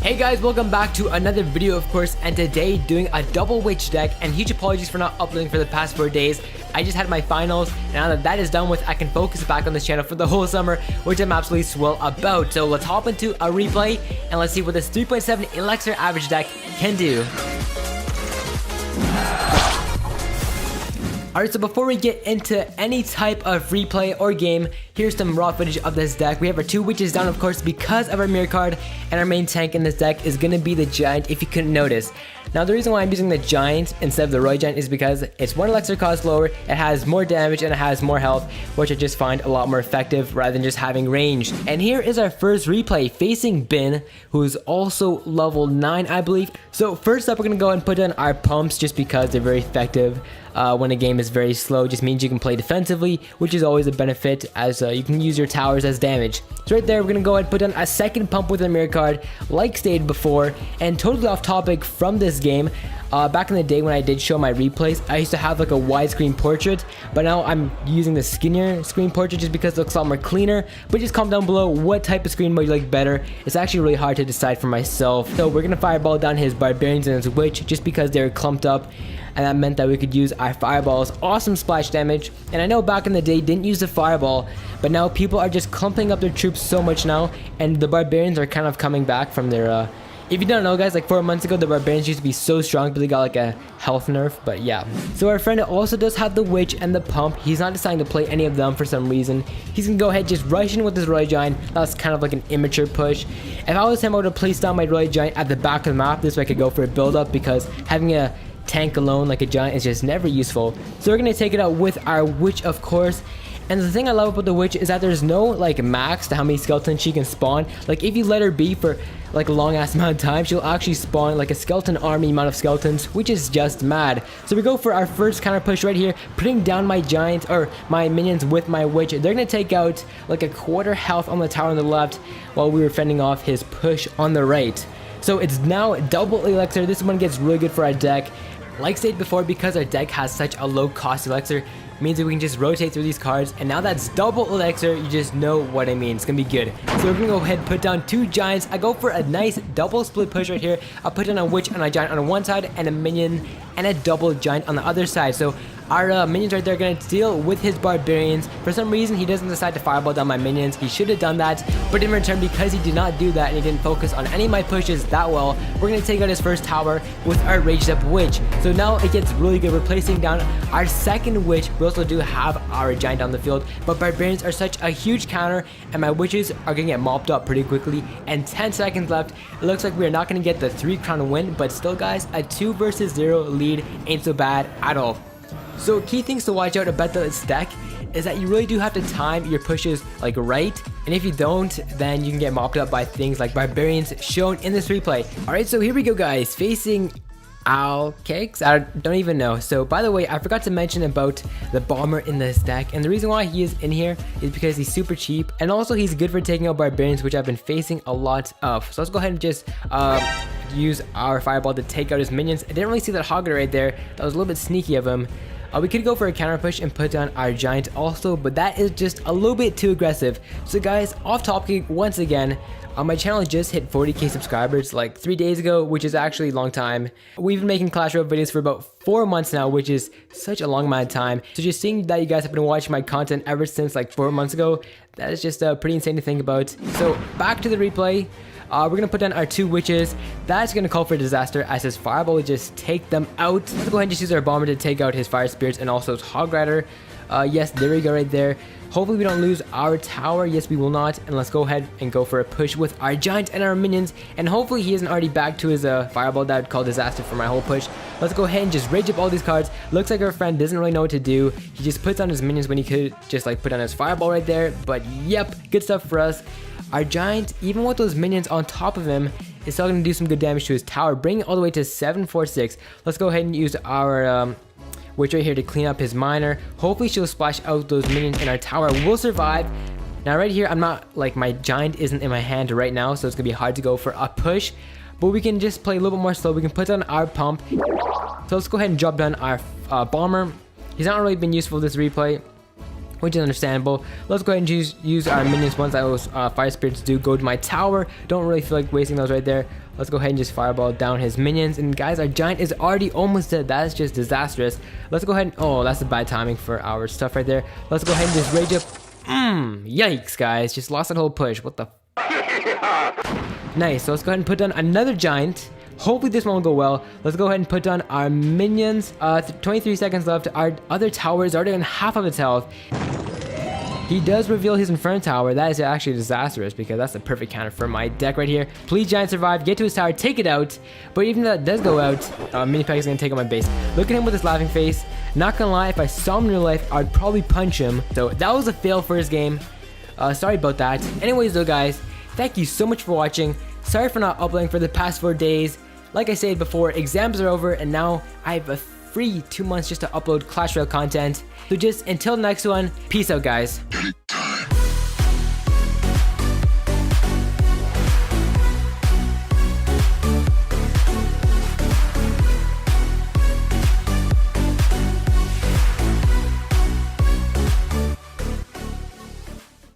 Hey guys, welcome back to another video of course, and today doing a double witch deck, and huge apologies for not uploading for the past 4 days. I just had my finals, and now that that is done with, I can focus back on this channel for the whole summer, which I'm absolutely swell about. So let's hop into a replay, and let's see what this 3.7 Elixir average deck can do. Alright, so before we get into any type of replay or game, here's some raw footage of this deck. We have our 2 witches down, of course, because of our mirror card, and our main tank in this deck is going to be the giant, if you couldn't notice. Now, the reason why I'm using the giant instead of the Royale giant is because it's 1 elixir cost lower, it has more damage, and it has more health, which I just find a lot more effective rather than just having range. And here is our first replay, facing Bin, who is also level 9, I believe. So first up, we're going to go ahead and put in our pumps just because they're very effective. When a game is very slow, just means you can play defensively, which is always a benefit, as you can use your towers as damage. So right there, we're gonna go ahead and put on a second pump with a mirror card, like stated before. And totally off topic from this game, back in the day when I did show my replays, I used to have like a widescreen portrait, but now I'm using the skinnier screen portrait just because it looks a lot more cleaner. But just comment down below what type of screen mode you like better. It's actually really hard to decide for myself. So we're gonna fireball down his barbarians and his witch just because they're clumped up, and that meant that we could use our fireballs. Awesome splash damage, and I know back in the day didn't use the fireball, but now people are just clumping up their troops so much now, and the barbarians are kind of coming back from their if you don't know guys, like 4 months ago the barbarians used to be so strong, but they got like a health nerf. But yeah, so our friend also does have the witch and the pump. He's not deciding to play any of them for some reason. He's gonna go ahead just rush in with his Royale giant. That's kind of like an immature push. If I was him, I would have placed down my Royale giant at the back of the map. This way I could go for a build up, because having a tank alone like a giant is just never useful. So we're gonna take it out with our witch, of course. And the thing I love about the witch is that there's no like max to how many skeletons she can spawn. Like if you let her be for like a long ass amount of time, she'll actually spawn like a skeleton army amount of skeletons, which is just mad. So we go for our first counter push right here, putting down my giant or my minions with my witch. They're gonna take out like a quarter health on the tower on the left, while we were fending off his push on the right. So it's now double elixir. This one gets really good for our deck. Like stated before, because our deck has such a low cost elixir, means that we can just rotate through these cards, and now that's double elixir, you just know what I mean. It's gonna be good. So we're gonna go ahead and put down 2 giants. I go for a nice double split push right here. I'll put down a witch and a giant on one side, and a minion and a double giant on the other side. So our minions right there are going to deal with his barbarians. For some reason, he doesn't decide to fireball down my minions. He should have done that, but in return, because he did not do that and he didn't focus on any of my pushes that well, we're going to take out his first tower with our raged up witch. So now it gets really good. We're placing down our second witch. We also do have our giant on the field, but barbarians are such a huge counter, and my witches are going to get mopped up pretty quickly. And 10 seconds left. It looks like we're not going to get the 3 crown win, but still guys, a 2 versus 0 lead ain't so bad at all. So key things to watch out about this deck is that you really do have to time your pushes like right, and if you don't, then you can get mopped up by things like barbarians shown in this replay. Alright, so here we go guys, facing Cakes? I don't even know. So by the way, I forgot to mention about the bomber in this deck, and the reason why he is in here is because he's super cheap, and also he's good for taking out barbarians, which I've been facing a lot of. So let's go ahead and just use our fireball to take out his minions. I didn't really see that hogger right there. That was a little bit sneaky of him. We could go for a counter push and put down our giant also, but that is just a little bit too aggressive. So guys, off topic once again, my channel just hit 40k subscribers like 3 days ago, which is actually a long time. We've been making Clash Royale videos for about 4 months now, which is such a long amount of time. So just seeing that you guys have been watching my content ever since like 4 months ago, that is just pretty insane to think about. So back to the replay. We're going to put down our 2 witches. That's going to call for a disaster, as his fireball will just take them out. Let's go ahead and just use our bomber to take out his fire spirits and also his hog rider. Yes, there we go right there. Hopefully we don't lose our tower. Yes, we will not. And let's go ahead and go for a push with our giant and our minions. And hopefully he isn't already back to his fireball. That would call disaster for my whole push. Let's go ahead and just rage up all these cards. Looks like our friend doesn't really know what to do. He just puts on his minions when he could just like put on his fireball right there. But yep, good stuff for us. Our giant, even with those minions on top of him, is still going to do some good damage to his tower, bringing it all the way to 746. Let's go ahead and use our witch right here to clean up his miner. Hopefully she'll splash out those minions, and our tower will survive. Now right here, I'm not like, my giant isn't in my hand right now, so it's going to be hard to go for a push. But we can just play a little bit more slow. We can put down our pump. So let's go ahead and drop down our bomber. He's not really been useful this replay. which is understandable. Let's go ahead and use our minions once those fire spirits do go to my tower. Don't really feel like wasting those right there. Let's go ahead and just fireball down his minions. And guys, our giant is already almost dead. That is just disastrous. Let's go ahead and, oh, that's a bad timing for our stuff right there. Let's go ahead and just rage up. Yikes, guys, just lost that whole push. What the Nice, so let's go ahead and put down another giant. Hopefully this one will go well. Let's go ahead and put down our minions. 23 seconds left. Our other tower is already on half of its health. He does reveal his Inferno Tower. That is actually disastrous because that's the perfect counter for my deck right here. Please, giant, survive. Get to his tower. Take it out. But even if that does go out, Mini Pack is going to take out my base. Look at him with his laughing face. Not going to lie, if I saw him in real life, I'd probably punch him. So that was a fail for his game. Sorry about that. Anyways, though, guys, thank you so much for watching. Sorry for not uploading for the past 4 days. Like I said before, exams are over, and now I have a free 2 months just to upload Clash Royale content. So just until next one, peace out, guys.